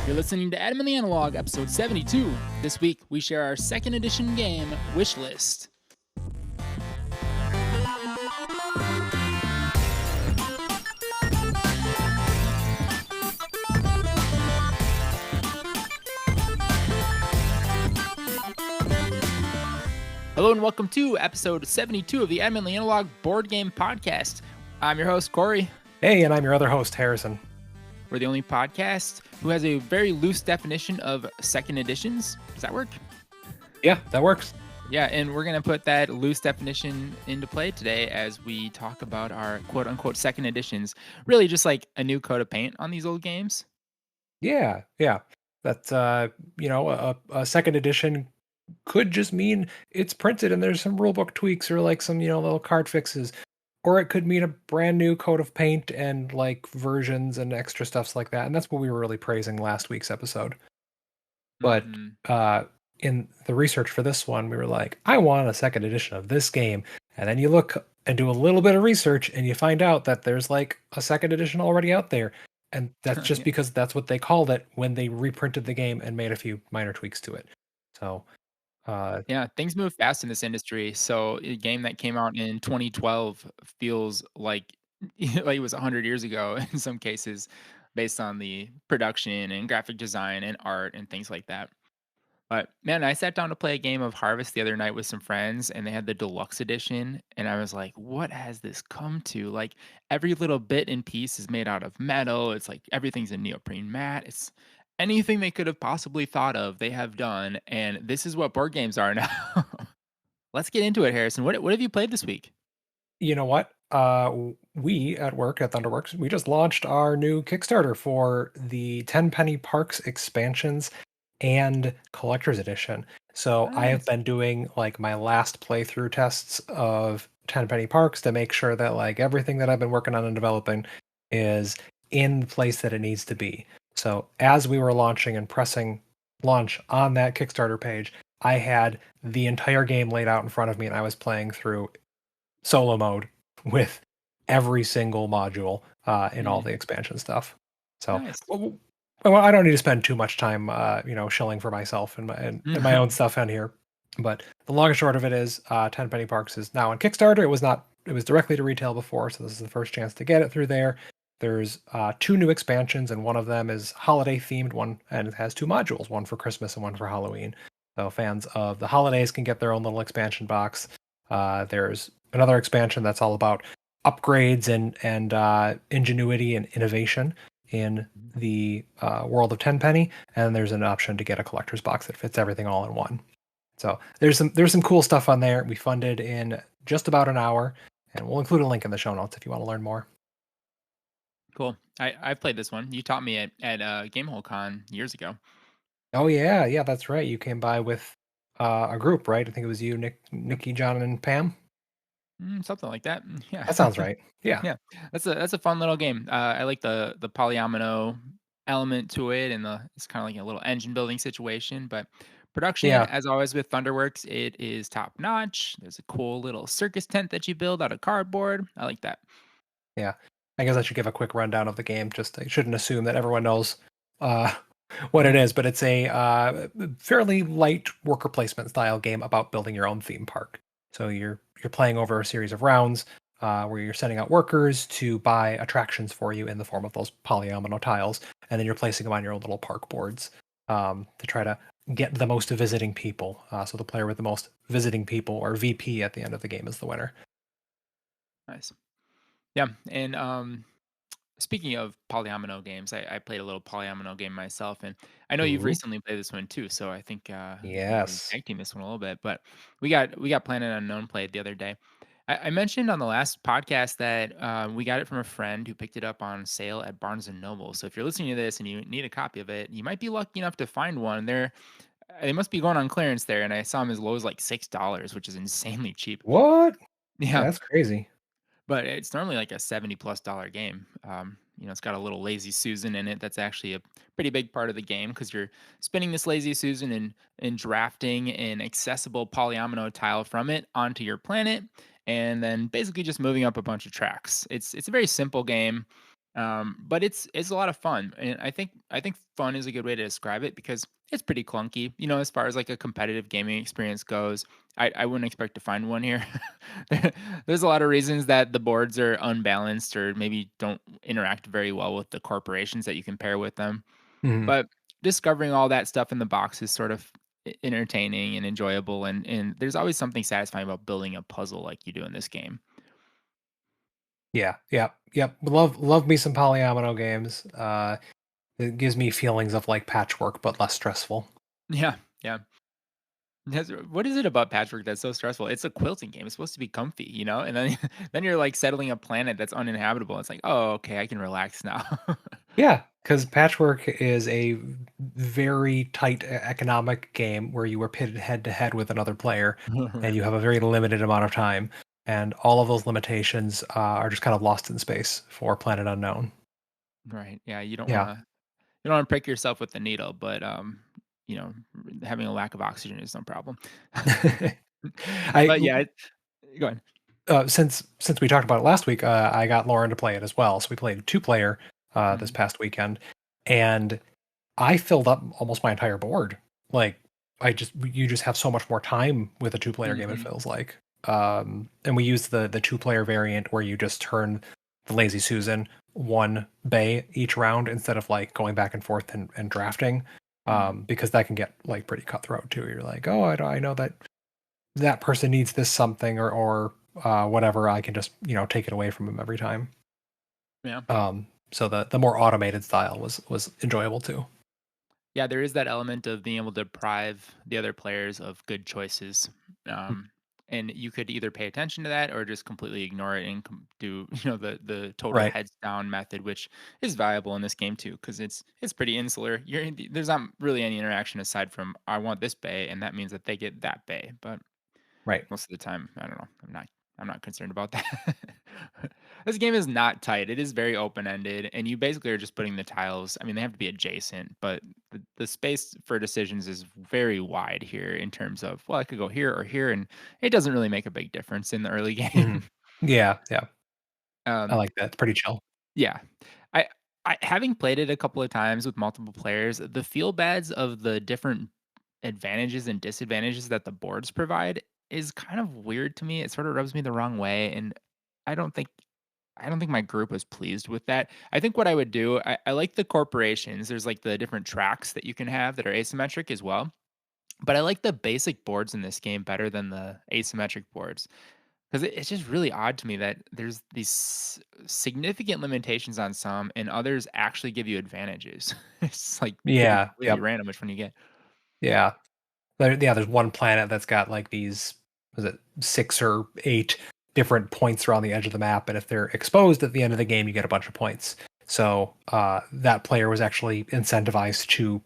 You're listening to Adamantly Analog, episode 72. This week, we share our second edition game, Wishlist. Hello and welcome to episode 72 of the Adamantly Analog board game podcast. I'm your host, Corey. Hey, and I'm your other host, Harrison. We're the only podcast who has a very loose definition of second editions. Does that work? Yeah, that works. Yeah, and we're going to put that loose definition into play today as we talk about our quote-unquote second editions. Really just like a new coat of paint on these old games. Yeah. That's, a second edition could just mean it's printed and there's some rulebook tweaks or like some, little card fixes. Or it could mean a brand new coat of paint and like versions and extra stuffs like that. And that's what we were really praising last week's episode. But in the research for this one, we were like, I want a second edition of this game. And then you look and do a little bit of research and you find out that there's like a second edition already out there. And that's just because that's what they called it when they reprinted the game and made a few minor tweaks to it. So, yeah, things move fast in this industry. So a game that came out in 2012 feels like like it was 100 years ago in some cases, based on the production and graphic design and art and things like that. But man, I sat down to play a game of Harvest the other night with some friends, and they had the deluxe edition, and I was like, "What has this come to?" Like every little bit and piece is made out of metal. It's like everything's a neoprene mat. It's anything they could have possibly thought of, they have done, and this is what board games are now. Let's get into it, Harrison. What have you played this week? you know what? We at work at Thunderworks, we just launched our new Kickstarter for the Tenpenny Parks expansions and collector's edition. So I have Nice. been doing like my last playthrough tests of Tenpenny Parks to make sure that like everything that I've been working on and developing is in the place that it needs to be. So as we were launching and pressing launch on that Kickstarter page, I had the entire game laid out in front of me and I was playing through solo mode with every single module in all the expansion stuff. So Nice. well, I don't need to spend too much time, shilling for myself and my own stuff on here. But the long and short of it is, Tenpenny Parks is now on Kickstarter. It was directly to retail before, so this is the first chance to get it through there. There's two new expansions, and one of them is holiday themed one, and it has two modules, one for Christmas and one for Halloween. So fans of the holidays can get their own little expansion box. There's another expansion that's all about upgrades and ingenuity and innovation in the world of Tenpenny, and there's an option to get a collector's box that fits everything all in one. So there's some cool stuff on there. We funded in just about an hour, and we'll include a link in the show notes if you want to learn more. Cool. I've played this one. You taught me at Gamehole Con years ago. Oh yeah, that's right. You came by with a group, right? I think it was you, Nikki, John, and Pam. Something like that. Yeah. That sounds right. Yeah. Yeah. That's a fun little game. I like the polyomino element to it, and it's kind of like a little engine building situation. But production, Yeah. as always with Thunderworks, it is top notch. There's a cool little circus tent that you build out of cardboard. I like that. Yeah. I guess I should give a quick rundown of the game. Just I shouldn't assume that everyone knows uh, what it is, but it's a fairly light worker placement style game about building your own theme park. So you're playing over a series of rounds where you're sending out workers to buy attractions for you in the form of those polyomino tiles, and then you're placing them on your own little park boards to try to get the most visiting people. So the player with the most visiting people, or VP, at the end of the game is the winner. Nice. Yeah. And speaking of polyomino games, I played a little polyomino game myself, and I know you've Ooh. recently played this one too. So I think we can Yes. tag team this one a little bit. But we got Planet Unknown played the other day. I mentioned on the last podcast that we got it from a friend who picked it up on sale at Barnes and Noble. So if you're listening to this and you need a copy of it, you might be lucky enough to find one. They must be going on clearance there, and I saw them as low as like $6, which is insanely cheap. What? Yeah, Yeah, that's crazy. but it's normally like a $70+ game. It's got a little lazy Susan in it. That's actually a pretty big part of the game because you're spinning this lazy Susan and drafting an accessible polyomino tile from it onto your planet, and then basically just moving up a bunch of tracks. It's a very simple game. But it's a lot of fun, and I think fun is a good way to describe it because it's pretty clunky. As far as like a competitive gaming experience goes, I wouldn't expect to find one here. There's a lot of reasons that the boards are unbalanced or maybe don't interact very well with the corporations that you can pair with them. Mhm. But discovering all that stuff in the box is sort of entertaining and enjoyable, and there's always something satisfying about building a puzzle like you do in this game. Yeah, yeah, yep. Love me some polyomino games. It gives me feelings of like patchwork, but less stressful. Yeah, yeah. What is it about patchwork that's so stressful? It's a quilting game. It's supposed to be comfy, and then then you're like settling a planet that's uninhabitable. It's like, oh, okay, I can relax now. Yeah, because patchwork is a very tight economic game where you are pitted head to head with another player, and you have a very limited amount of time, and all of those limitations are just kind of lost in space for Planet Unknown. Right? Yeah, you don't Yeah. want to you don't want to prick yourself with the needle, but you know, having a lack of oxygen is no problem. I But yeah, go ahead. since we talked about it last week, I got Lauren to play it as well. So we played two player this Mhm, past weekend, and I filled up almost my entire board. Like you just have so much more time with a two player game. It mhm, feels like, and we used the two player variant where you just turn the Lazy Susan one bay each round instead of like going back and forth and drafting, mhm. because that can get like pretty cutthroat too. You're like, oh, I know that that person needs this something or whatever. I can just take it away from him every time. Yeah. So the more automated style was enjoyable too. Yeah, there is that element of being able to deprive the other players of good choices. Um, and you could either pay attention to that or just completely ignore it and do the total Right. heads down method, which is valuable in this game too because it's pretty insular. There's not really any interaction aside from I want this bay and that means that they get that bay. But Right. most of the time, I don't know. I'm not concerned about that. This game is not tight. It is very open-ended, and you basically are just putting the tiles. I mean, they have to be adjacent, but the space for decisions is very wide here in terms of, well, I could go here or here, and it doesn't really make a big difference in the early game. Mhm. Yeah, yeah. I Um, like that. It's pretty chill. yeah. I I having played it a couple of times with multiple players, the feel bads of the different advantages and disadvantages that the boards provide is kind of weird to me. It sort of rubs me the wrong way, and I don't think I don't think my group was pleased with that. I think what I would do, I like the corporations. There's like the different tracks that you can have that are asymmetric as well. But I like the basic boards in this game better than the asymmetric boards. Because it's just really odd to me that there's these significant limitations on some, and others actually give you advantages. It's like could be Yeah, completely yep, random which one you get. yeah. There's one planet that's got like these, was it 6 or 8 different points around the edge of the map, and if they're exposed at the end of the game, you get a bunch of points. So, that player was actually incentivized to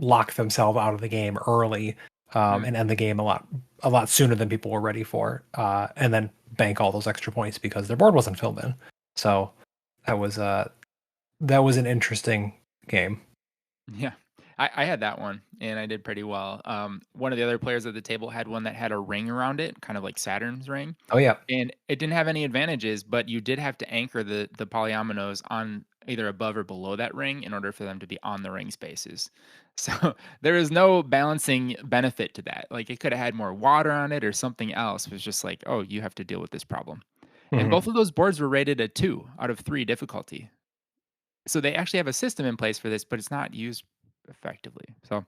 lock themselves out of the game early, Mm, and end the game a lot sooner than people were ready for, and then bank all those extra points because their board wasn't filled in. So, that was, uh that was an interesting game. yeah, I had that one and I did pretty well. One of the other players at the table had one that had a ring around it, kind of like Saturn's ring, Oh, yeah. and it didn't have any advantages, but you did have to anchor the polyominoes on either above or below that ring in order for them to be on the ring spaces. So there is no balancing benefit to that. Like it could have had more water on it or something else. It was just like, oh, you have to deal with this problem. And Mhm. both of those boards were rated a 2 out of 3 difficulty. So they actually have a system in place for this, but it's not used effectively. So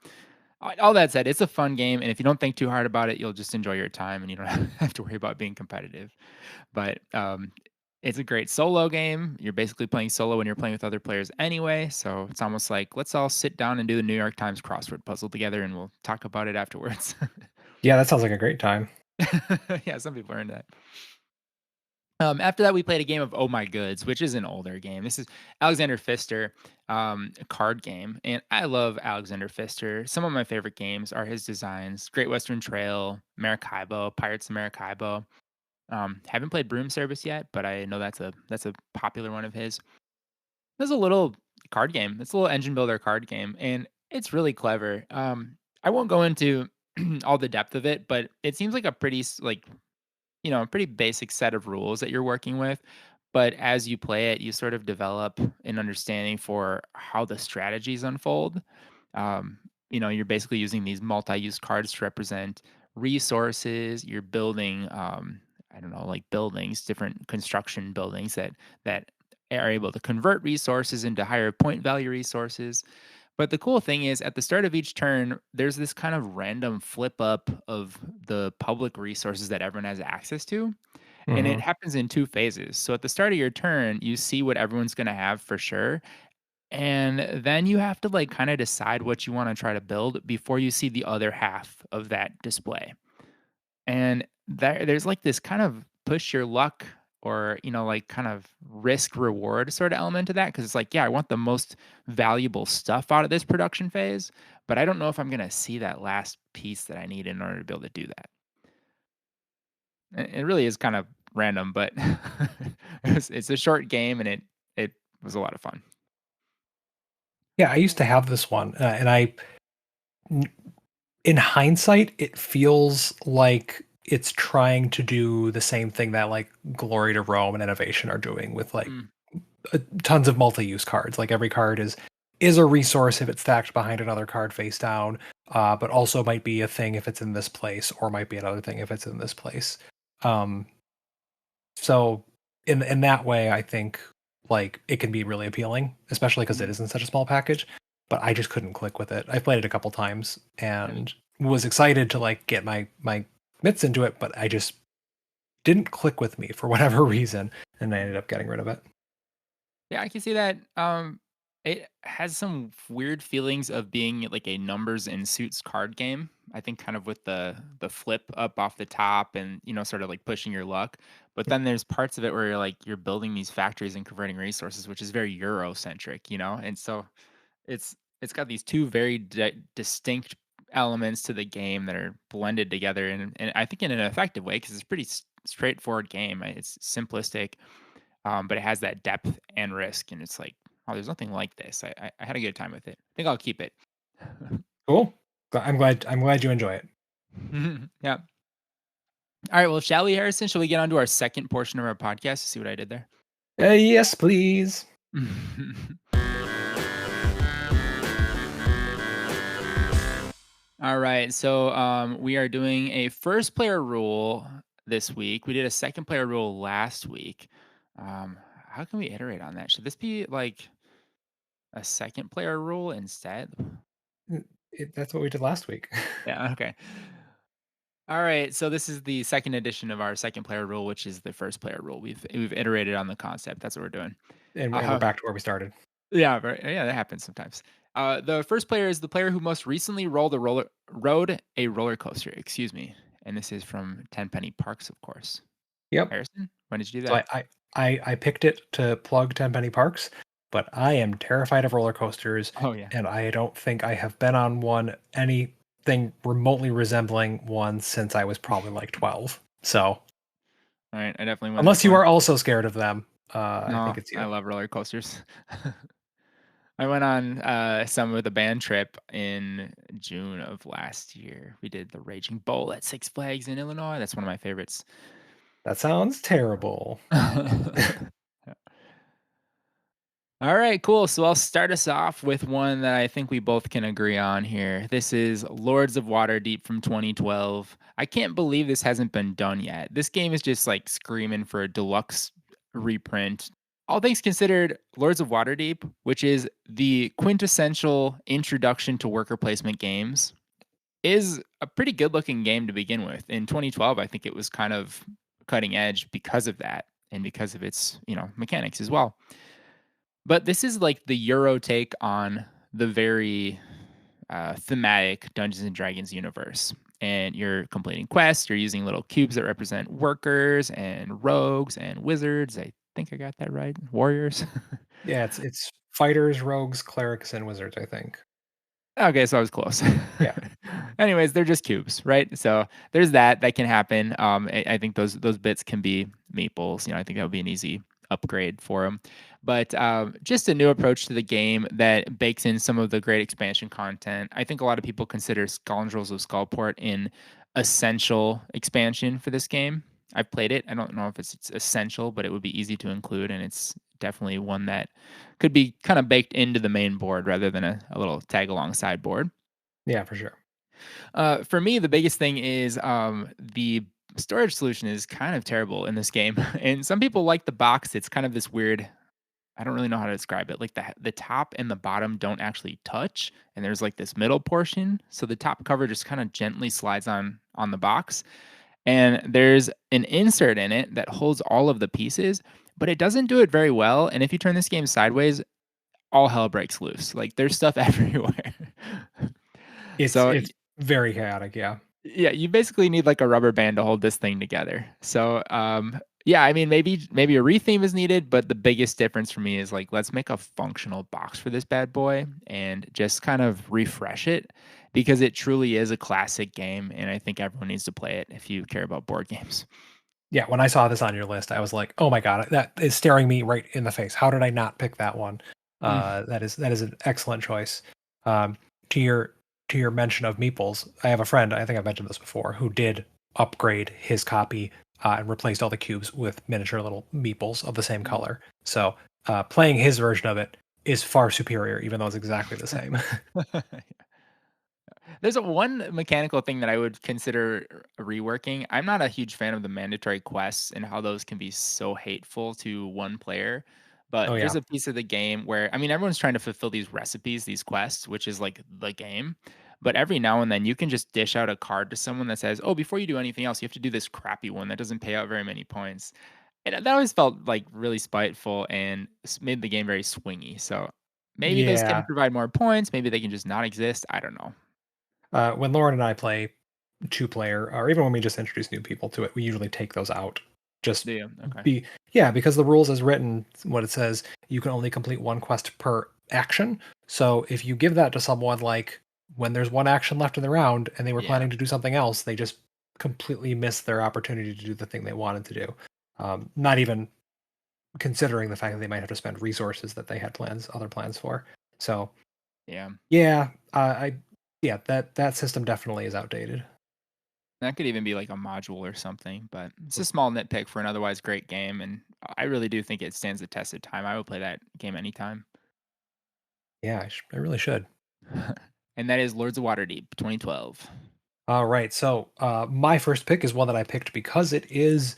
all that said, it's a fun game, and if you don't think too hard about it, you'll just enjoy your time, and you don't have to worry about being competitive. But it's a great solo game. You're basically playing solo when you're playing with other players anyway. So it's almost like let's all sit down and do the New York Times crossword puzzle together, and we'll talk about it afterwards. Yeah, that sounds like a great time. Yeah, some people are into that. After that, we played a game of Oh My Goods, which is an older game. This is Alexander Pfister, a card game, and I love Alexander Pfister. Some of my favorite games are his designs: Great Western Trail, Maracaibo, Pirates of Maracaibo. Haven't played Broom Service yet, but I know that's a popular one of his. It's a little card game. It's a little engine builder card game, and it's really clever. I won't go into all the depth of it, but it seems like a pretty pretty basic set of rules that you're working with. but as you play it, you sort of develop an understanding for how the strategies unfold. Um, you're basically using these multi-use cards to represent resources. You're building, I don't know, like buildings, different construction buildings that are able to convert resources into higher point value resources. But the cool thing is, at the start of each turn, there's this kind of random flip up of the public resources that everyone has access to. And it Mhm. happens in two phases. So at the start of your turn, you see what everyone's going to have for sure. And then you have to like kind of decide what you want to try to build before you see the other half of that display. And there's like this kind of push your luck or, like kind of risk reward sort of element to that. Cause it's like, yeah, I want the most valuable stuff out of this production phase, but I don't know if I'm going to see that last piece that I need in order to be able to do that. It really is kind of random, but it's a short game and it was a lot of fun. Yeah, I used to have this one, and n in hindsight, it feels like it's trying to do the same thing that, like, Glory to Rome and Innovation are doing with, like, Mm, tons of multi-use cards. Like, every card is a resource if it's stacked behind another card face down, but also might be a thing if it's in this place, or might be another thing if it's in this place. Um, so in that way, I think, like, it can be really appealing, especially because it mhm. is in such a small package, but I just couldn't click with it. I played it a couple times Yeah. and was excited to, like, get my mitts into it, but I just didn't click with me for whatever reason, and I ended up getting rid of it. Yeah, I can see that. It has some weird feelings of being like a numbers and suits card game. I think kind of with the flip up off the top and sort of like pushing your luck. But then there's parts of it where you're building these factories and converting resources, which is very Eurocentric, And so it's got these two very distinct elements to the game that are blended together, and I think in an effective way because it's a pretty straightforward game. It's simplistic, but it has that depth and risk, and it's like, oh, there's nothing like this. I had a good time with it. I think I'll keep it. Cool. I'm glad you enjoy it. Yeah. All right. Well, shall we, Harrison? Shall we get on to our second portion of our podcast to see what I did there? Yes, please. All right. So we are doing a first player rule this week. We did a second player rule last week. How can we iterate on that? Should this be like a second player rule instead? That's what we did last week. Yeah. Okay. All right. So this is the second edition of our second player rule, which is the first player rule. We've iterated on the concept. That's what we're doing. And we're Uh, back to where we started. yeah. Yeah. That happens sometimes. The first player is the player who most recently rode a roller coaster. Excuse me. And this is from Tenpenny Parks, of course. Yep. Harrison, when did you do So that? I picked it to plug Tenpenny Parks, but I am terrified of roller coasters, Oh yeah. and I don't think I have been on one anything remotely resembling one since I was probably like 12. So All right. I definitely went this unless you one. are also scared of them, I No, think it's I you. love roller coasters. I went on some with a band trip in June of last year. We did the Raging Bull at Six Flags in Illinois. That's one of my favorites. That sounds terrible. All right, cool. So I'll start us off with one that I think we both can agree on here. This is Lords of Waterdeep from 2012. I can't believe this hasn't been done yet. This game is just like screaming for a deluxe reprint. All things considered, Lords of Waterdeep, which is the quintessential introduction to worker placement games, is a pretty good looking game to begin with. In 2012, I think it was kind of cutting edge because of that and because of its, mechanics as well. But this is like the Euro take on the very thematic Dungeons and Dragons universe. And you're completing quests, you're using little cubes that represent workers and rogues and wizards. I think I got that right. Warriors. Yeah, it's fighters, rogues, clerics, and wizards, I think. Okay, so I was close. Yeah. Anyways, they're just cubes, right? So there's that can happen. I think those bits can be meeples. I think that would be an easy upgrade for them. But just a new approach to the game that bakes in some of the great expansion content. I think a lot of people consider Scoundrels of Skullport an essential expansion for this game. I've played it. I don't know if it's essential, but it would be easy to include, and it's definitely one that could be kind of baked into the main board rather than a little tag along sideboard. Yeah, for sure. For me, the biggest thing is the storage solution is kind of terrible in this game, and some people like the box. It's kind of this weird. I don't really know how to describe it. Like the top and the bottom don't actually touch, and there's like this middle portion. So the top cover just kind of gently slides on the box, and there's an insert in it that holds all of the pieces, but it doesn't do it very well. And if you turn this game sideways, all hell breaks loose. Like there's stuff everywhere. So It's very chaotic, yeah. yeah, you basically need like a rubber band to hold this thing together. So, yeah, I mean, maybe a retheme is needed, but the biggest difference for me is like let's make a functional box for this bad boy and just kind of refresh it because it truly is a classic game, and I think everyone needs to play it if you care about board games. Yeah, when I saw this on your list, I was like, "Oh my god, that is staring me right in the face. How did I not pick that one?" Mm, That is an excellent choice. Um, to your to your mention of meeples, I have a friend, I think I've mentioned this before, who did upgrade his copy, and replaced all the cubes with miniature little meeples of the same mm. color. So, playing his version of it is far superior, even though it's exactly the same. There's a one mechanical thing that I would consider reworking. I'm not a huge fan of the mandatory quests and how those can be so hateful to one player. Oh, But there's yeah. a piece of the game where, I mean, everyone's trying to fulfill these recipes, these quests, which is like the game. But every now and then you can just dish out a card to someone that says, oh, before you do anything else, you have to do this crappy one that doesn't pay out very many points. And that always felt like really spiteful and made the game very swingy. So maybe those can Yeah. provide more points. Maybe they can just not exist. I don't know. When Lauren and I play two-player, or even when we just introduce new people to it, we usually take those out. Just Yeah, okay. be Yeah, because the rules as written, what it says, you can only complete one quest per action. So if you give that to someone, like when there's one action left in the round and they were Yeah, planning to do something else, they just completely miss their opportunity to do the thing they wanted to do. Not even considering the fact that they might have to spend resources that they had other plans for. So yeah. yeah, yeah, that system definitely is outdated. That could even be like a module or something, but it's a small nitpick for an otherwise great game, and I really do think it stands the test of time. I would play that game anytime. Yeah, I really should. And that is Lords of Waterdeep 2012. All right, so my first pick is one that I picked because it is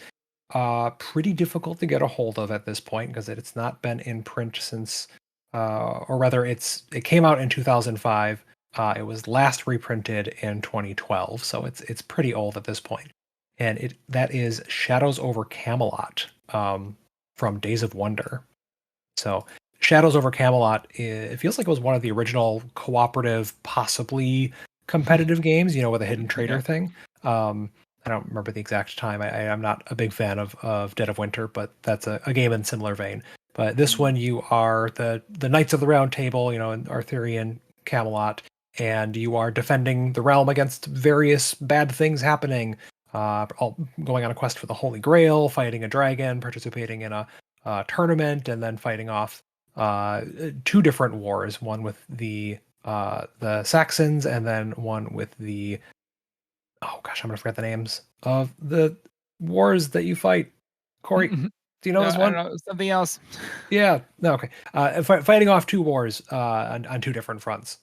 pretty difficult to get a hold of at this point because it's not been in print since, or rather, it came out in 2005. It was last reprinted in 2012, so it's pretty old at this point. And that is Shadows over Camelot, from Days of Wonder. So Shadows over Camelot, it feels like it was one of the original cooperative, possibly competitive games, with a hidden traitor Yeah. thing. Um, I don't remember the exact time. I'm not a big fan of Dead of Winter, but that's a game in similar vein. But this Mm, one, you are the Knights of the Round Table, in Arthurian Camelot, and you are defending the realm against various bad things happening. All going on a quest for the Holy Grail, fighting a dragon, participating in a tournament, and then fighting off two different wars. One with the Saxons, and then one with the oh gosh, I'm gonna forget the names of the wars that you fight. Corey, mhm. do you know No, this I don't one? know, something else. Yeah. No. Okay. Fighting off two wars on two different fronts.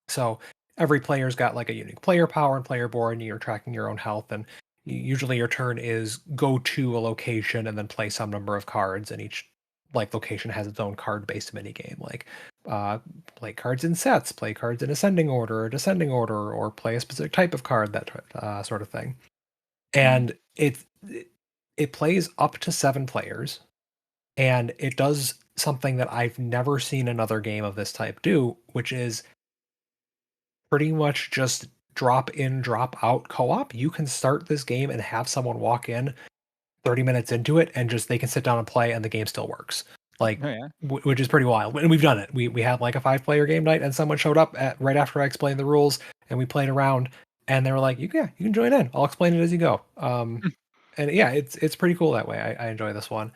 So every player's got like a unique player power and player board, and you're tracking your own health. And usually your turn is go to a location and then play some number of cards, and each like location has its own card based mini game. Like play cards in sets, play cards in ascending order or descending order, or play a specific type of card, that sort of thing. Mm, And it plays up to 7 players, and it does something that I've never seen another game of this type do, which is pretty much just drop in, drop out co-op. You can start this game and have someone walk in 30 minutes into it, and just they can sit down and play and the game still works. Like oh, yeah. which is pretty wild. And we've done it. We had like a 5-player game night, and someone showed up at right after I explained the rules, and we played around, and they were like, you can join in. I'll explain it as you go." And yeah, it's pretty cool that way. I enjoy this one.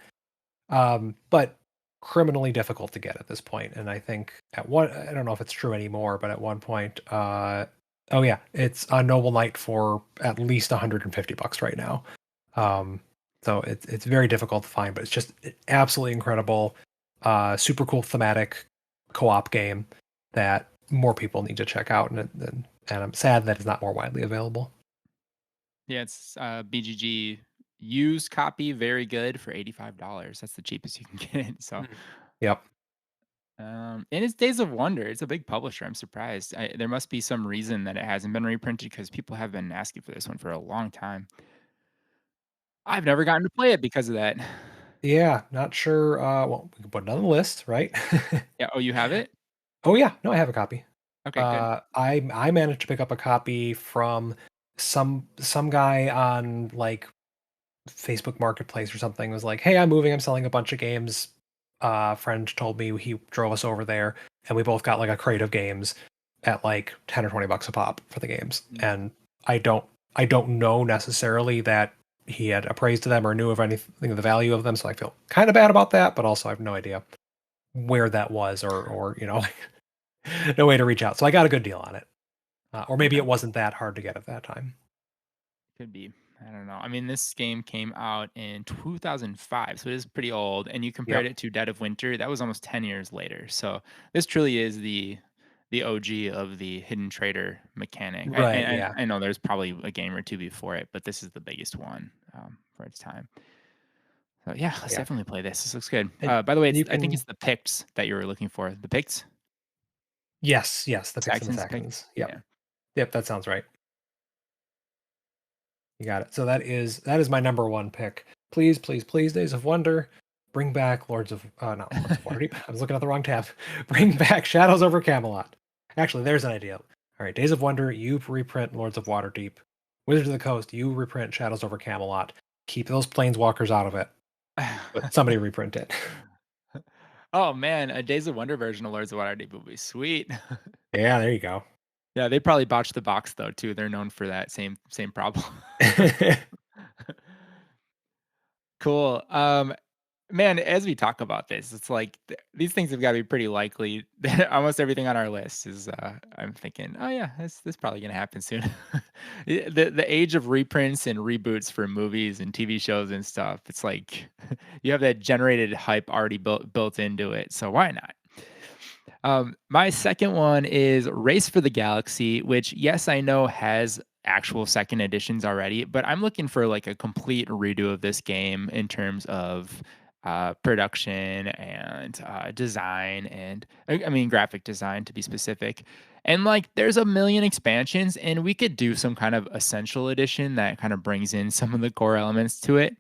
But criminally difficult to get at this point. And I think I don't know if it's true anymore, but at one point, oh yeah, it's a Noble Knight for at least $150 right now. Um, so it's very difficult to find, but it's just absolutely incredible, super cool thematic co-op game that more people need to check out, and I'm sad that it's not more widely available. Yeah, it's BGG used copy, very good for $85. That's the cheapest you can get it. So, Mm. Yep. and it's Days of Wonder. It's a big publisher. I'm surprised. There must be some reason that it hasn't been reprinted because people have been asking for this one for a long time. I've never gotten to play it because of that. Yeah, not sure. Well, we can put it on the list, right? Yeah. Oh, you have it? Oh yeah, no, I have a copy. Okay, good. I managed to pick up a copy from some guy on like Facebook Marketplace or something. Was like, hey, I'm moving. I'm selling a bunch of games. Friend told me he drove us over there, and we both got like a crate of games at like 10 or 20 bucks a pop for the games. Mm, And I don't I don't know necessarily that he had appraised them or knew of anything of the value of them. So I feel kind of bad about that, but also I have no idea where that was or no way to reach out. So I got a good deal on it. Or maybe okay. it wasn't that hard to get at that time. Could be. I don't know. I mean, this game came out in 2005, so it is pretty old. And you compared Yep. it to Dead of Winter, that was almost 10 years later. So this truly is the OG of the hidden trader mechanic. I, Right. and Yeah. I know there's probably a game or two before it, but this is the biggest one for its time. So yeah, let's Yeah. definitely play this. This looks good. And By the way, you I think can it's the Picts that you were looking for. The Picts, yes, the picks and the Saxons, Picts. Saxons. Yep. Yeah. Yep, that sounds right. You got it. So that is my number one pick. Please, please, please, Days of Wonder. Bring back Lords of not Lords of Waterdeep. I was looking at the wrong tab. Bring back Shadows over Camelot. Actually, there's an idea. All right, Days of Wonder, you reprint Lords of Waterdeep. Wizards of the Coast, you reprint Shadows over Camelot. Keep those planeswalkers out of it, but somebody reprint it. Oh man, a Days of Wonder version of Lords of Waterdeep would be sweet. Yeah, there you go. Yeah, they probably botched the box though too. They're known for that same problem. Cool. Man, as we talk about this, it's like these things have got to be pretty likely. Almost everything on our list is. I'm thinking, oh yeah, this probably gonna happen soon. The age of reprints and reboots for movies and TV shows and stuff. It's like you have that generated hype already built into it. So why not? My second one is Race for the Galaxy, which, yes, I know has actual second editions already, but I'm looking for like a complete redo of this game in terms of production and design and I mean graphic design to be specific. And like there's a million expansions and we could do some kind of essential edition that kind of brings in some of the core elements to it.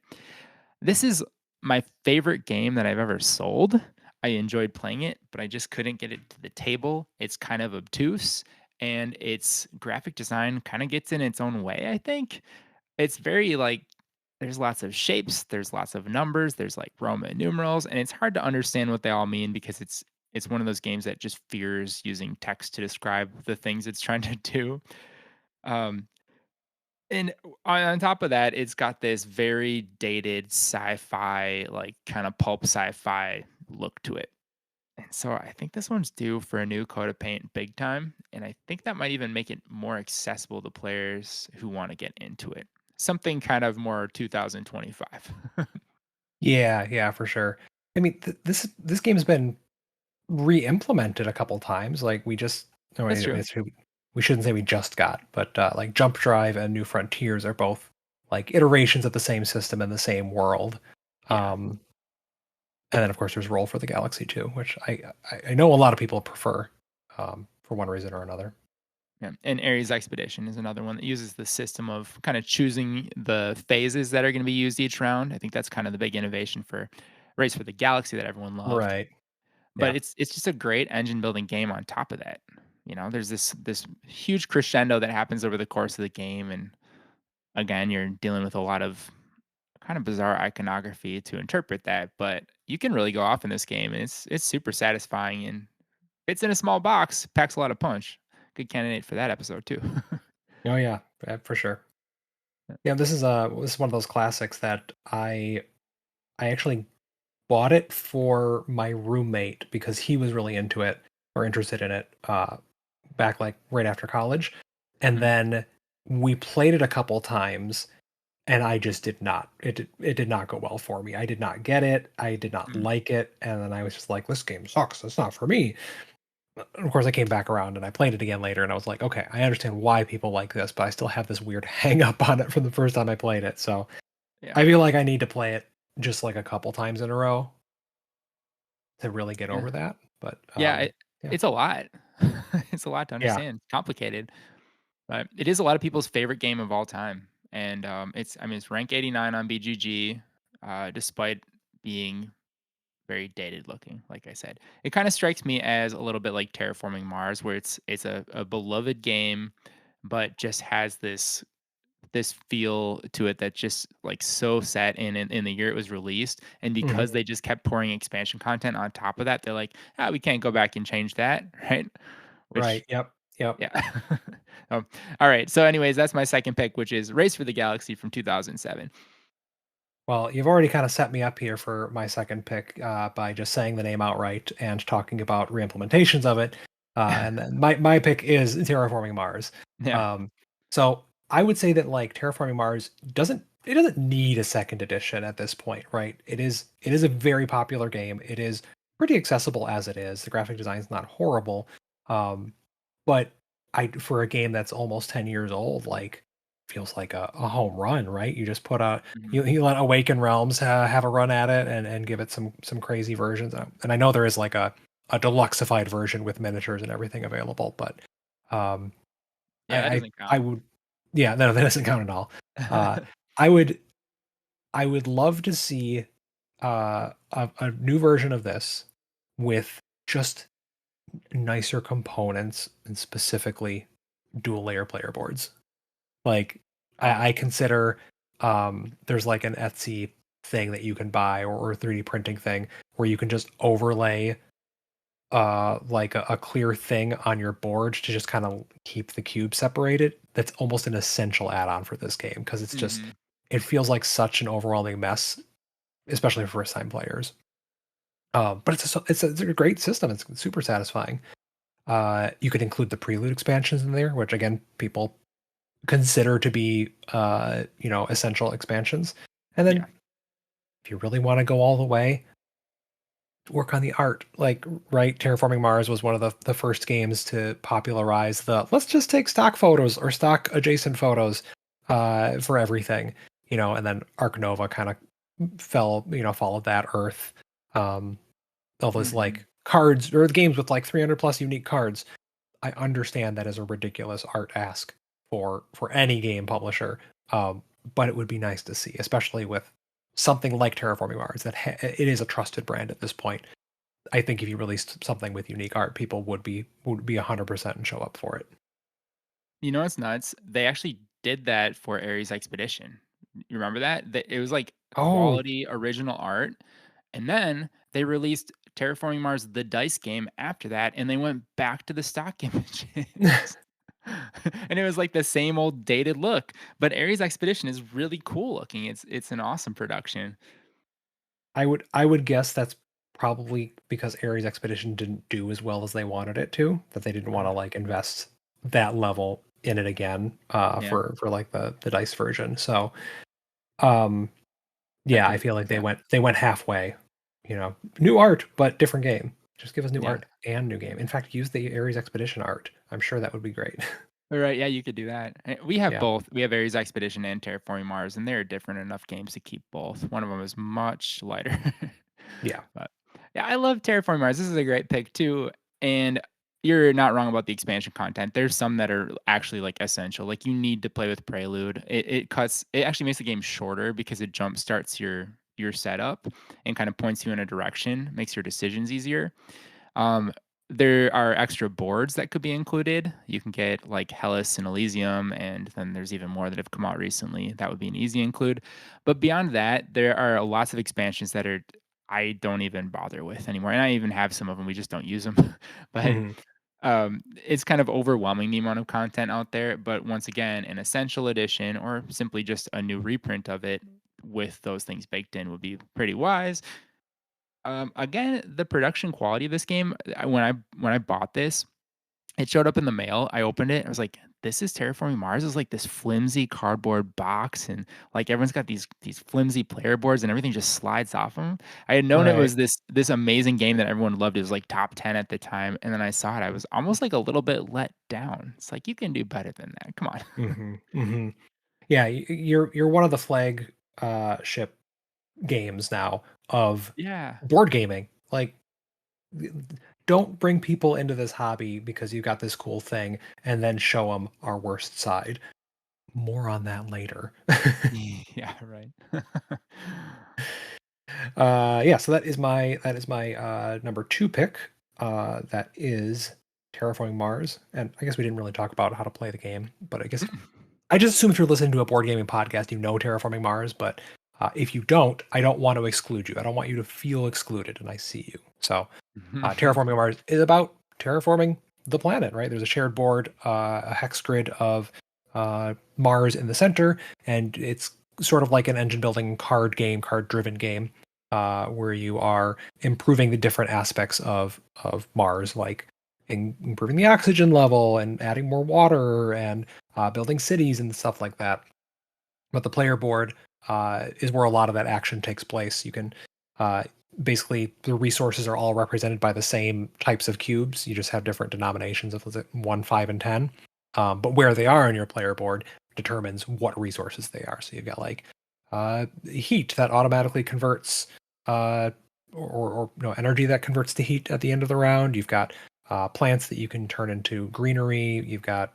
This is my favorite game that I've ever sold. I enjoyed playing it, but I just couldn't get it to the table. It's kind of obtuse and its graphic design kind of gets in its own way, I think. It's very like there's lots of shapes, there's lots of numbers, there's like Roman numerals, and it's hard to understand what they all mean because it's one of those games that just fears using text to describe the things it's trying to do. Um, and on top of that, it's got this very dated sci-fi, like kind of pulp sci-fi look to it. And so I think this one's due for a new coat of paint big time. And I think that might even make it more accessible to players who want to get into it. Something kind of more 2025. Yeah, yeah, for sure. I mean, this game's been re-implemented a couple times. Like we just, no, That's true. we shouldn't say we just got, but like Jump Drive and New Frontiers are both like iterations of the same system in the same world. Yeah. Um, and then of course there's Roll for the Galaxy too, which I know a lot of people prefer, for one reason or another. Yeah. And Ares Expedition is another one that uses the system of kind of choosing the phases that are going to be used each round. I think that's kind of the big innovation for Race for the Galaxy that everyone loved. Right. But Yeah. it's just a great engine building game on top of that. You know, there's this huge crescendo that happens over the course of the game, and again, you're dealing with a lot of kind of bizarre iconography to interpret that, but you can really go off in this game, and it's super satisfying and fits in a small box, packs a lot of punch. Good candidate for that episode too. Oh yeah, for sure. Yeah, this is one of those classics that I actually bought it for my roommate because he was really into it or interested in it back like right after college. And Mhm. then we played it a couple times and I just did not. It did not go well for me. I did not get it. I did not Mm, like it, and then I was just like, "This game sucks. It's not for me." And of course, I came back around and I played it again later, and I was like, "Okay, I understand why people like this, but I still have this weird hang up on it from the first time I played it." So yeah. I feel like I need to play it just like a couple times in a row to really get Yeah. over that. But Yeah, yeah, it's a lot. It's a lot to yeah. understand, complicated, but it is a lot of people's favorite game of all time, and, it's rank 89 on BGG, despite being very dated looking, like I said. It kinda strikes me as a little bit like Terraforming Mars, where it's a beloved game, but just has this feel to it that's just, like, so set in the year it was released, and because Mhm. they just kept pouring expansion content on top of that, they're like, "Ah, we can't go back and change that," right? Which Right. Yep. Yep. yeah. Alright, so anyways, that's my second pick, which is Race for the Galaxy from 2007. Well, you've already kind of set me up here for my second pick by just saying the name outright and talking about reimplementations of it. And then my pick is Terraforming Mars. Yeah. Um, so I would say that like Terraforming Mars doesn't need a second edition at this point, right? It is a very popular game. It is pretty accessible as it is. The graphic design is not horrible, um, but I for a game that's almost 10 years old, like feels like a home run, right? You just put a Mhm. you let Awaken Realms have a run at it and give it some crazy versions. And I know there is like a deluxeified version with miniatures and everything available, but um, Yeah, that doesn't I count. would, yeah, no, that doesn't count at all. Uh, I would I would love to see a new version of this with just nicer components and specifically dual layer player boards. Like, Oh. I consider, there's like an Etsy thing that you can buy or 3D printing thing where you can just overlay like a clear thing on your board to just kind of keep the cube separated. That's almost an essential add-on for this game because Mhm. it feels like such an overwhelming mess, especially for first time players. But it's a great system. It's super satisfying. You could include the prelude expansions in there, which again people consider to be essential expansions. And Yeah. then if you really want to go all the way, work on the art. Like, right, Terraforming Mars was one of the first games to popularize the let's just take stock photos or stock adjacent photos for everything, and then Arc Nova kind of followed that Earth. Um, all those Mhm. like cards or the games with like 300 plus unique cards. I understand that is a ridiculous art ask for any game publisher, but it would be nice to see, especially with something like Terraforming Mars that it is a trusted brand at this point. I think if you released something with unique art, people would be 100% and show up for it. You know what's nuts? They actually did that for Ares Expedition. You remember that? It was like Oh, quality original art, and then they released Terraforming Mars: The Dice Game after that, and they went back to the stock images. And it was like the same old dated look, but Ares Expedition is really cool looking. It's an awesome production. I would guess that's probably because Ares Expedition didn't do as well as they wanted it to, that they didn't want to Uh, like invest that level in it again yeah, for like the dice version. So um that yeah, I could feel like yeah, they went halfway, new art, but different game. Just give us new yeah. art and new game. In fact, use the Ares Expedition art. I'm sure that would be great. Right, yeah, you could do that. We have Yeah. both. We have Ares Expedition and Terraforming Mars, and they're different enough games to keep both. One of them is much lighter. Yeah. But, yeah, I love Terraforming Mars. This is a great pick too, and you're not wrong about the expansion content. There's some that are actually, like, essential. Like, you need to play with Prelude. It actually makes the game shorter because it jump starts your setup and kinda points you in a direction, makes your decisions easier. Um, there are extra boards that could be included. You can get like Hellas and Elysium, and then there's even more that have come out recently. That would be an easy include. But beyond that, there are lots of expansions that are I don't even bother with anymore. And I even have some of them. We just don't use them. But Mhm. it's kind of overwhelming the amount of content out there. But once again, an essential edition or simply just a new reprint of it with those things baked in would be pretty wise. Again, the production quality of this game, when I bought this, It showed up in the mail. I opened it. I was like, "This is Terraforming Mars." It's like this flimsy cardboard box, and like everyone's got these flimsy player boards, and everything just slides off them. I had known it Right. was this amazing game that everyone loved. It was like top 10 at the time, and then I saw it. I was almost like a little bit let down. It's like you can do better than that. Come on. Mhm, mhm. Yeah, you're one of the flag ship games now of Yeah. board gaming. Like, don't bring people into this hobby because you got this cool thing and then show them our worst side. More on that later. Yeah, right. Yeah, so that is my number 2 pick. That is Terraforming Mars, and I guess we didn't really talk about how to play the game, but I just assume if you're listening to a board gaming podcast, you know Terraforming Mars, but if you don't, I don't want to exclude you. I don't want you to feel excluded, and I see you. So, Terraforming Mars is about terraforming the planet, right? There's a shared board, a hex grid of Mars in the center, and it's sort of like an engine building card game, card driven game, where you are improving the different aspects of Mars, like improving the oxygen level and adding more water and building cities and stuff like that. But the player board is where a lot of that action takes place. You can uh, basically the resources are all represented by the same types of cubes. You just have different denominations of, was it 1, 5, and 10. But where they are on your player board determines what resources they are. So you've got like heat that automatically converts or no energy that converts to heat at the end of the round. You've got plants that you can turn into greenery. You've got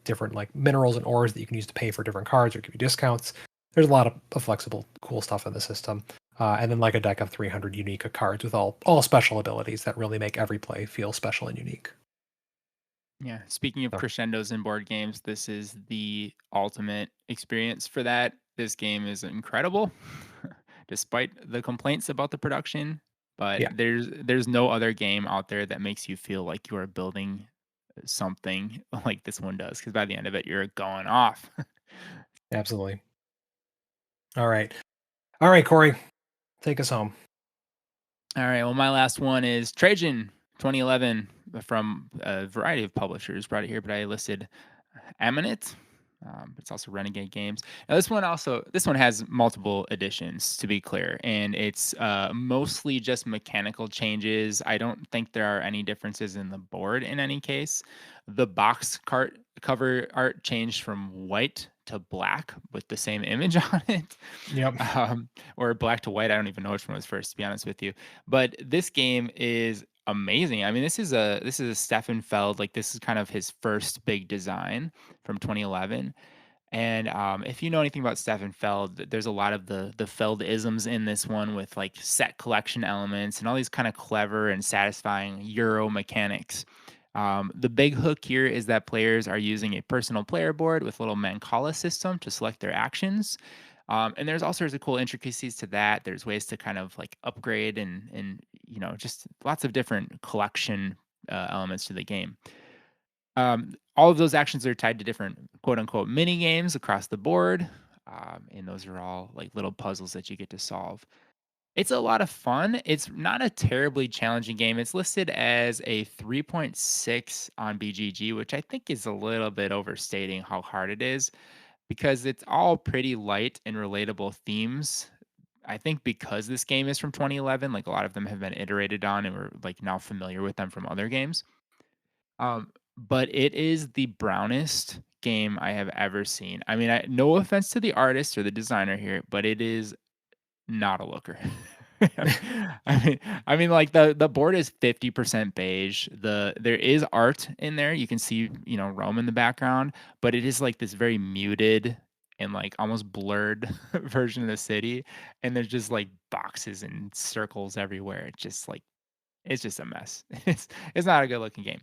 different like minerals and ores that you can use to pay for different cards or give you discounts. There's a lot of flexible, cool stuff in the system. And then like a deck of 300 unique cards with all special abilities that really make every play feel special and unique. Yeah, speaking of So crescendos in board games, this is the ultimate experience for that. This game is incredible, despite the complaints about the production. But yeah, there's no other game out there that makes you feel like you are building something like this one does. Because by the end of it, you're going off. absolutely. All right. All right, Corey, take us home. All right. Well, my last one is Trajan 2011 from a variety of publishers. Brought it here, but I listed Eminent. It's also Renegade Games. Now, this one has multiple editions to be clear, and it's mostly just mechanical changes. I don't think there are any differences in the board in any case. The box cart cover art changed from white to black with the same image on it, Yep. or black to white. I don't even know which one was first, to be honest with you. But this game is amazing. I mean, this is a Stefan Feld. Like this is kind of his first big design from 2011. And if you know anything about Stefan Feld, there's a lot of the Feld isms in this one with like set collection elements and all these kind of clever and satisfying Euro mechanics. The big hook here is that players are using a personal player board with a little Mancala system to select their actions. And there's all sorts of cool intricacies to that. There's ways to kind of like upgrade and just lots of different collection elements to the game. All of those actions are tied to different quote unquote mini games across the board. And those are all like little puzzles that you get to solve. It's a lot of fun. It's not a terribly challenging game. It's listed as a 3.6 on BGG, which I think is a little bit overstating how hard it is because it's all pretty light and relatable themes. I think because this game is from 2011, like a lot of them have been iterated on and we're like now familiar with them from other games. But it is the brownest game I have ever seen. I mean, no offense to the artist or the designer here, but it is not a looker. I mean like the board is 50% beige. There is art in there. You can see, Rome in the background, but it is like this very muted and like almost blurred version of the city. And there's just like boxes and circles everywhere. It's just a mess. It's not a good looking game.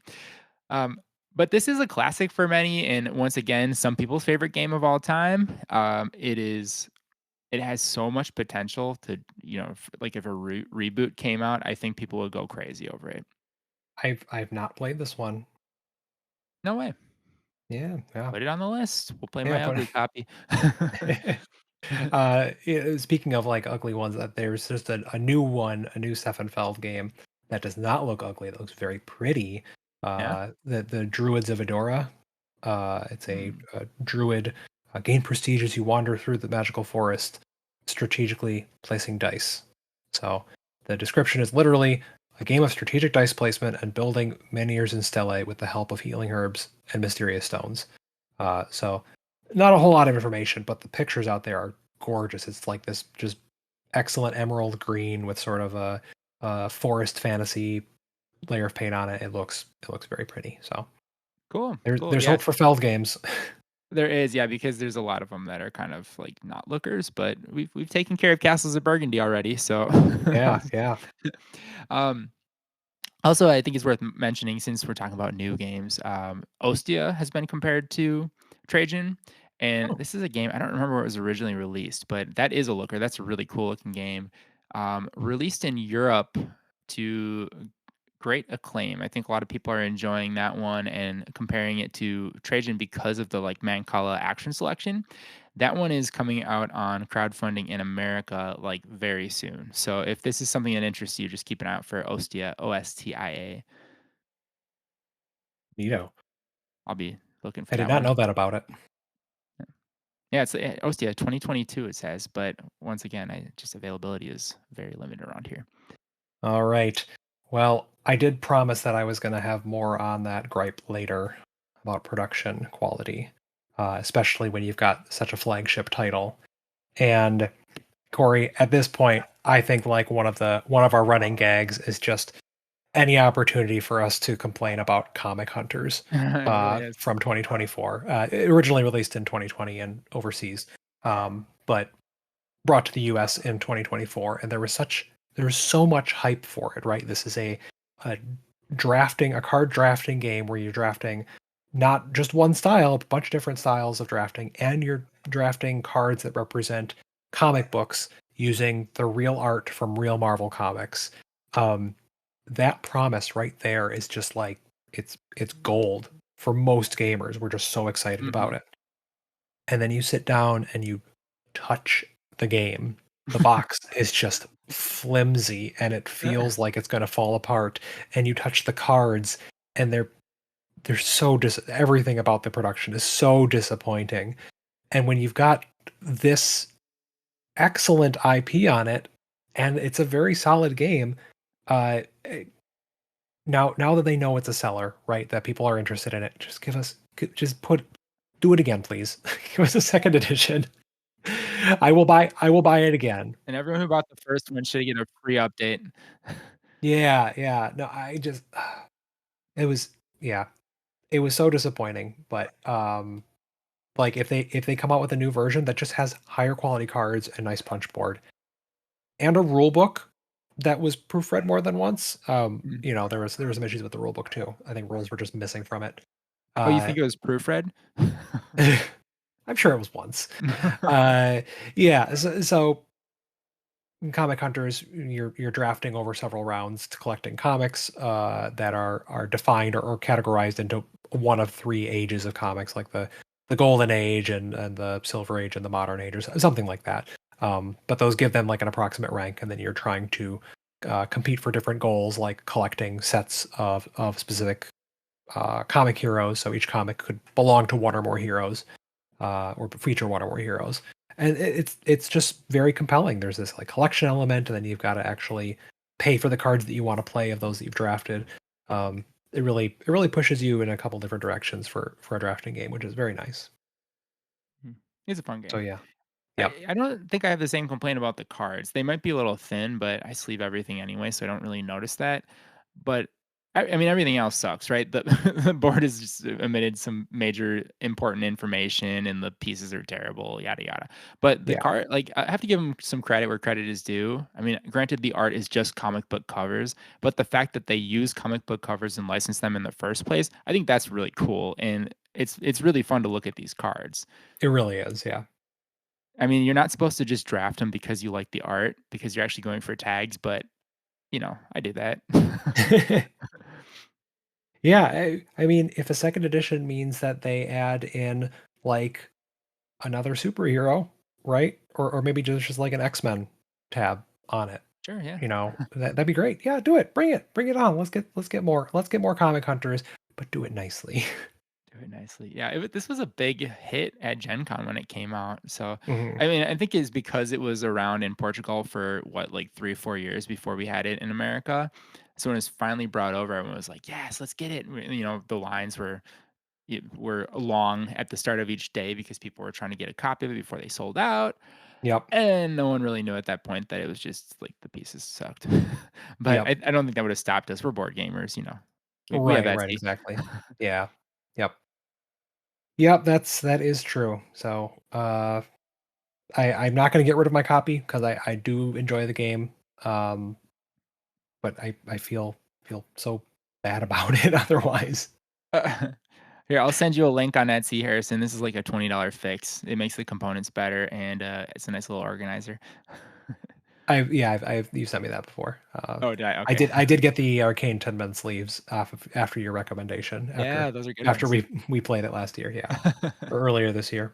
Um, but this is a classic for many, and once again, some people's favorite game of all time. It has so much potential to, like if a reboot came out, I think people would go crazy over it. I've not played this one. No way. Yeah, yeah, Put it on the list. We'll play yeah. my ugly copy. Speaking of like ugly ones, there's just a new one, a new Stefan Feld game that does not look ugly. It looks very pretty. Yeah? The Druids of Edora. It's Hmm. a druid, gain prestige as you wander through the magical forest, strategically placing dice. So the description is literally a game of strategic dice placement and building menhirs and stellae with the help of healing herbs and mysterious stones. So not a whole lot of information, but the pictures out there are gorgeous. It's like this just excellent emerald green with sort of a forest fantasy layer of paint on it. It looks very pretty. So Cool, cool, there's yeah. hope for Feld games. There is, yeah, because there's a lot of them that are kind of, like, not lookers, but we've taken care of Castles of Burgundy already, so Yeah, yeah. Um, also, I think it's worth mentioning since we're talking about new games, Ostia has been compared to Trajan, and Oh, this is a game I don't remember where it was originally released, but that is a looker. That's a really cool looking game. Released in Europe to great acclaim. I think a lot of people are enjoying that one and comparing it to Trajan because of the like Mancala action selection. That one is coming out on crowdfunding in America like very soon. So if this is something that interests you, just keep an eye out for Ostia, OSTIA. neato. I'll be looking for I did that not one. know that about it. Yeah, it's Ostia 2022 it says, but once again, I just availability is very limited around here. All right. Well, I did promise that I was going to have more on that gripe later about production quality, especially when you've got such a flagship title. And Corey, at this point, I think like one of our running gags is just any opportunity for us to complain about Comic Hunters It really is. from 2024. Originally released in 2020 and overseas, but brought to the US in 2024, and there was so much hype for it, right? This is a a card drafting game where you're drafting not just one style, but a bunch of different styles of drafting, and you're drafting cards that represent comic books using the real art from real Marvel comics. Um, that promise right there is just like it's gold for most gamers. We're just so excited about Mhm. it. And then you sit down and you touch the game. The box is just flimsy and it feels like it's going to fall apart. And you touch the cards and they're so everything about the production is so disappointing. And when you've got this excellent IP on it and it's a very solid game, now that they know it's a seller, right? That people are interested in it, just just do it again, please. Give us a second edition. I will buy it again. And everyone who bought the first one should get a free update. Yeah, yeah. No, I just it was yeah, it was so disappointing, but like if they come out with a new version that just has higher quality cards and nice punch board and a rule book that was proofread more than once, Mm. there was some issues with the rule book too. I think rules were just missing from it. Oh, you Uh think it was proofread? I'm sure it was once. Uh yeah, so in Comic Hunters, you're drafting over several rounds to collecting comics that are defined or categorized into one of three ages of comics, like the Golden Age and the Silver Age and the Modern Age, or something like that. But those give them like an approximate rank, and then you're trying to compete for different goals, like collecting sets of specific comic heroes. So each comic could belong to one or more heroes or feature one or more heroes. And it's just very compelling. There's this like collection element, and then you've got to actually pay for the cards that you want to play of those that you've drafted. It really pushes you in a couple different directions for a drafting game, which is very nice. Mm. It's a fun So game. yeah, yep, I don't think I have the same complaint about the cards. They might be a little thin, but I sleeve everything anyway, so I don't really notice that. But I mean, everything else sucks, right? The the board has just omitted some major important information, and the pieces are terrible, yada yada. But the yeah, card, like, I have to give them some credit where credit is due. I mean, granted, the art is just comic book covers, but the fact that they use comic book covers and license them in the first place, I think that's really cool, and it's really fun to look at these cards. it really is. Yeah, I mean, you're not supposed to just draft them because you like the art, because you're actually going for tags, but, I do that. yeah. I mean, if a second edition means that they add in like another superhero, right? Or maybe just like an X-Men tab on it. Sure, yeah. That'd be great. Yeah, do it. Bring it on. Let's get more comic hunters, but do it nicely. Do it nicely. Yeah, this was a big hit at Gen Con when it came out. So, Mhm. I mean, I think it's because it was around in Portugal for what, like 3 or 4 years before we had it in America. So when it was finally brought over, everyone was like, "Yes, let's get it." The lines were long at the start of each day because people were trying to get a copy of it before they sold out, Yep. and no one really knew at that point that it was just like the pieces sucked. But Yep. I don't think that would have stopped us. We're board gamers. We have Right, Etsy. exactly. Yeah. Yep. Yep, that is true. So, I'm not gonna get rid of my copy because I do enjoy the game, um, but I feel so bad about it otherwise. Here, I'll send you a link on Etsy, Harrison. This is like a $20 fix. It makes the components better, and, it's a nice little organizer. I've you sent me that before. Oh, did I? I Okay. did get the Arcane 10-man sleeves off of after your recommendation, Yeah, those are good after ones. we played it last year, yeah, or earlier this year.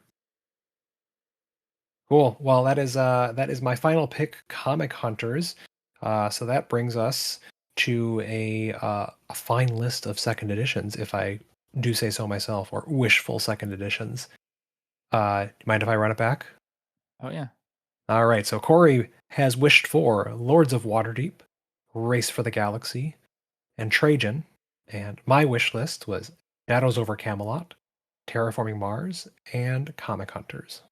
Cool. Well, that is my final pick, Comic Hunters. So that brings us to a fine list of second editions, if I do say so myself, or wishful second editions. Mind if I run it back? Oh, yeah. All right. So Corey has wished for Lords of Waterdeep, Race for the Galaxy, and Trajan. And my wish list was Shadows over Camelot, Terraforming Mars, and Comic Hunters.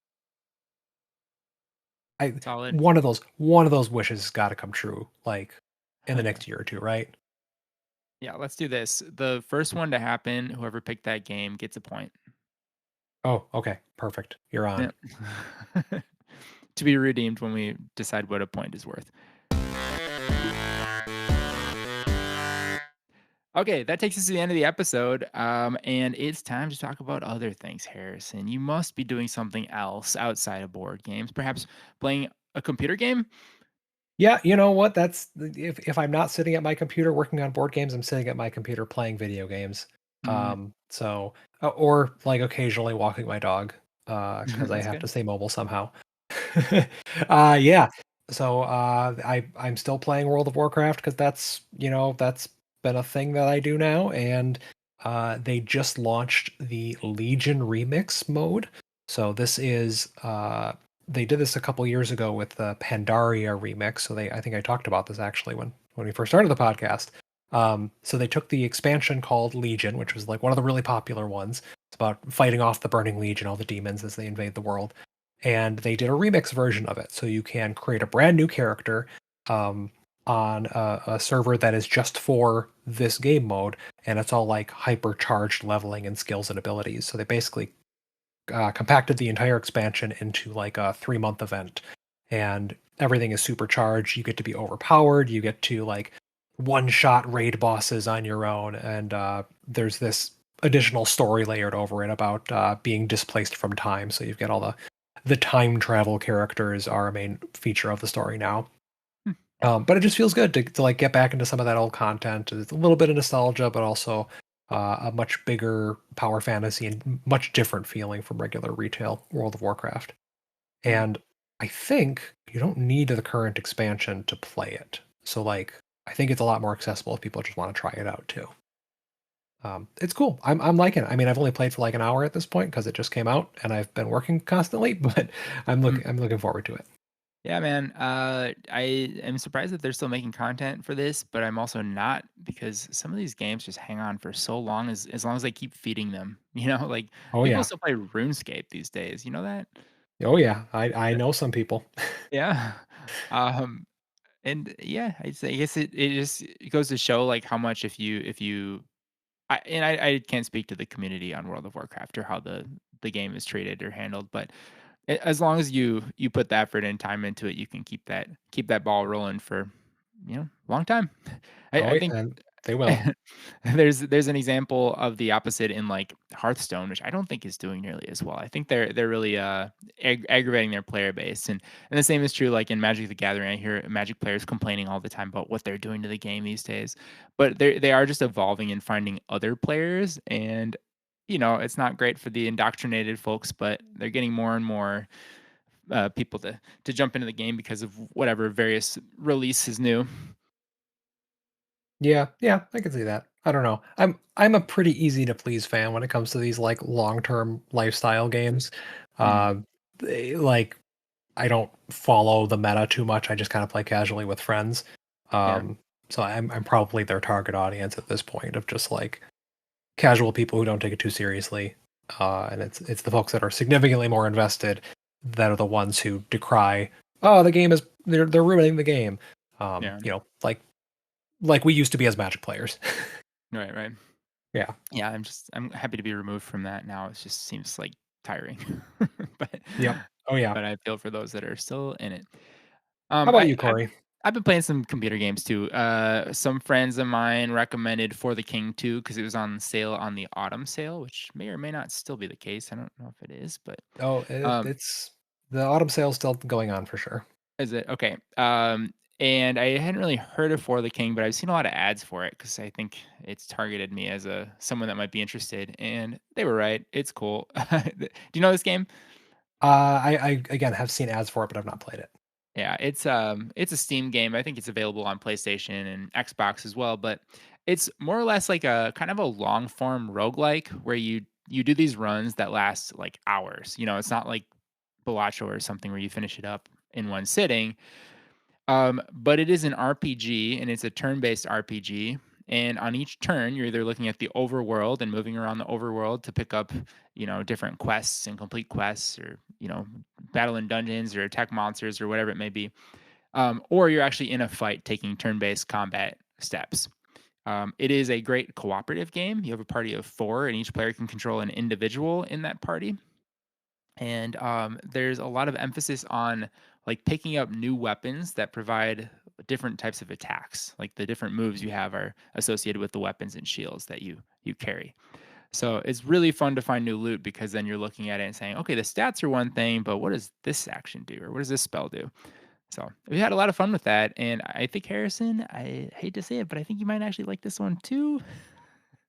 I Solid. one of those wishes has got to come true, like in the next year or two, right? Yeah, let's do this. The first one to happen, whoever picked that game gets a point. Oh, okay, perfect. You're on. Yeah. To be redeemed when we decide what a point is worth. Okay, that takes us to the end of the episode, and it's time to talk about other things, Harrison. You must be doing something else outside of board games, perhaps playing a computer game? Yeah, you know what? If I'm not sitting at my computer working on board games, I'm sitting at my computer playing video games. Mm, Or like occasionally walking my dog, because I that's have good. to stay mobile somehow. Yeah. So I'm still playing World of Warcraft because that's been a thing that I do now, and they just launched the Legion Remix mode. So this is they did this a couple years ago with the Pandaria remix. So I think I talked about this actually when we first started the podcast. So they took the expansion called Legion, which was like one of the really popular ones. It's about fighting off the Burning Legion, all the demons as they invade the world, and they did a remix version of it. So you can create a brand new character um, on a server that is just for this game mode, and it's all like hypercharged leveling and skills and abilities. So they basically compacted the entire expansion into like a 3-month event, and everything is supercharged. You get to be overpowered. You get to like one shot raid bosses on your own, and there's this additional story layered over it about being displaced from time. So you've got all the time travel characters are a main feature of the story now. Hmm. But it just feels good to like get back into some of that old content. It's a little bit of nostalgia, but also a much bigger power fantasy and much different feeling from regular retail World of Warcraft. Yeah. And I think you don't need the current expansion to play it. So like I think it's a lot more accessible if people just want to try it out too. It's cool. I'm liking it. I mean, I've only played for like an hour at this point because it just came out, and I've been working constantly. But Mm. I'm looking forward to it. Yeah, man. I am surprised that they're still making content for this, but I'm also not because some of these games just hang on for so long as long as they keep feeding them. Like Oh people yeah, still play RuneScape these days. You know that? oh yeah. I know some people. Yeah. Um, and yeah, I guess it just it goes to show like how much if you I can't speak to the community on World of Warcraft or how the game is treated or handled, but as long as you put the effort and time into it, you can keep that ball rolling for long time. Oh I yeah, think and they will. there's an example of the opposite in like Hearthstone, which I don't think is doing nearly as well. I think they're really aggravating their player base, and the same is true like in Magic the Gathering. I hear Magic players complaining all the time about what they're doing to the game these days, but they are just evolving and finding other players, and it's not great for the indoctrinated folks, but they're getting more and more people to jump into the game because of whatever various release is new. Yeah, yeah, I can see that. I don't know. I'm a pretty easy to please fan when it comes to these like long-term lifestyle games. Mhm. Uh, like I don't follow the meta too much. I just kind of play casually with friends. Yeah, So I'm probably their target audience at this point of just like casual people who don't take it too seriously. And it's the folks that are significantly more invested that are the ones who decry, oh, the game is they're ruining the game. yeah, Like we used to be as Magic players. right, right. Yeah. Yeah, I'm happy to be removed from that now. It just seems like tiring, but Yep. Oh yeah. but I feel for those that are still in it. How Um, about I you, I've Corey? I've been playing some computer games too. Some friends of mine recommended For the King 2 because it was on sale on the autumn sale, which may or may not still be the case. I don't know if it is, but Oh, um, it's the autumn sale's still going on for sure. is it okay? And I hadn't really heard of For the King, but I've seen a lot of ads for it because I think it's targeted me as a someone that might be interested, and they were right. It's cool. Do you know this game? I again have seen ads for it, but I've not played it. Yeah, it's a Steam game. I think it's available on PlayStation and Xbox as well, but it's more or less like a kind of a long form roguelike where you do these runs that last like hours. You know, it's not like Balatro or something where you finish it up in one sitting. But it is an RPG and it's a turn-based RPG. And on each turn, you're either looking at the overworld and moving around the overworld to pick up, different quests and complete quests or, battle in dungeons or attack monsters or whatever it may be. Or you're actually in a fight taking turn-based combat steps. It is a great cooperative game. You have a party of 4, and each player can control an individual in that party. And there's a lot of emphasis on like picking up new weapons that provide different types of attacks. Like the different moves you have are associated with the weapons and shields that you carry. So it's really fun to find new loot because then you're looking at it and saying, okay, the stats are one thing, but what does this action do, or what does this spell do? So we had a lot of fun with that, and I think Harrison, I hate to say it, but I think you might actually like this one too.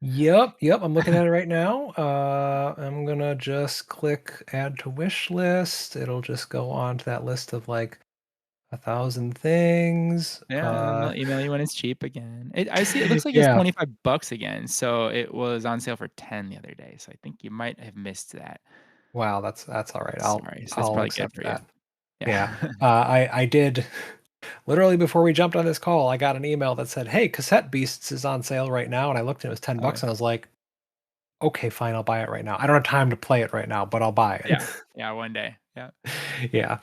Yep, yep. I'm looking at it right now. I'm gonna just click add to wish list. It'll just go on to that list of like 1,000 things. Yeah, and they'll email you when it's cheap again. I see it looks like it's Yeah. 25 bucks again, so it was on sale for 10 the other day, so I think you might have missed that. Wow, that's all right. Sorry, so that's I'll probably good accept for you. that. Yeah. Yeah. I did literally before we jumped on this call, I got an email that said, "Hey, Cassette Beasts is on sale right now." And I looked and it was 10 Oh, bucks and I was like, "Okay, fine, I'll buy it right now." I don't have time to play it right now, but I'll buy it. yeah. Yeah, one day. Yeah, Yeah.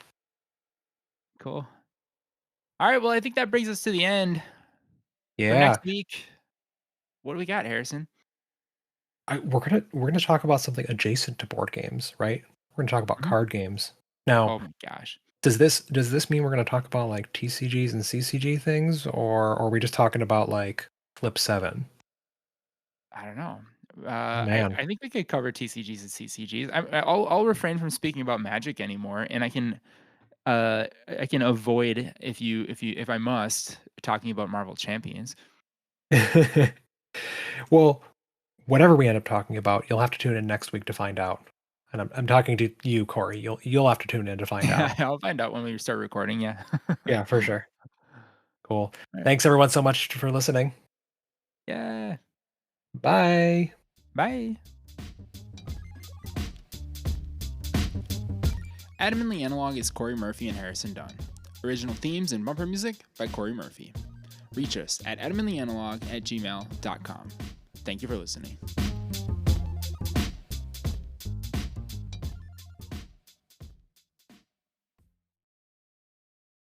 cool. Alright, well, I think that brings us to the end. For next Yeah. week, what do we got, Harrison? We're gonna talk about something adjacent to board games, right? We're gonna talk about Mhm. card games. Now, Oh my gosh. does this mean we're gonna talk about like TCGs and CCG things, or are we just talking about like Flip 7? I don't know. Man. I think we could cover TCGs and CCGs. I'll refrain from speaking about Magic anymore, and I can avoid if I must talking about Marvel Champions. Well, whatever we end up talking about, you'll have to tune in next week to find out. And I'm talking to you, Corey. You'll have to tune in to find out. I'll find out when we start recording. Yeah. Yeah, for sure. Cool. All right. Thanks everyone so much for listening. Yeah. Bye. Bye. Adamantly Analog is Corey Murphy and Harrison Dunn. Original themes and bumper music by Corey Murphy. Reach us at adamantlyanalog@gmail.com. Thank you for listening.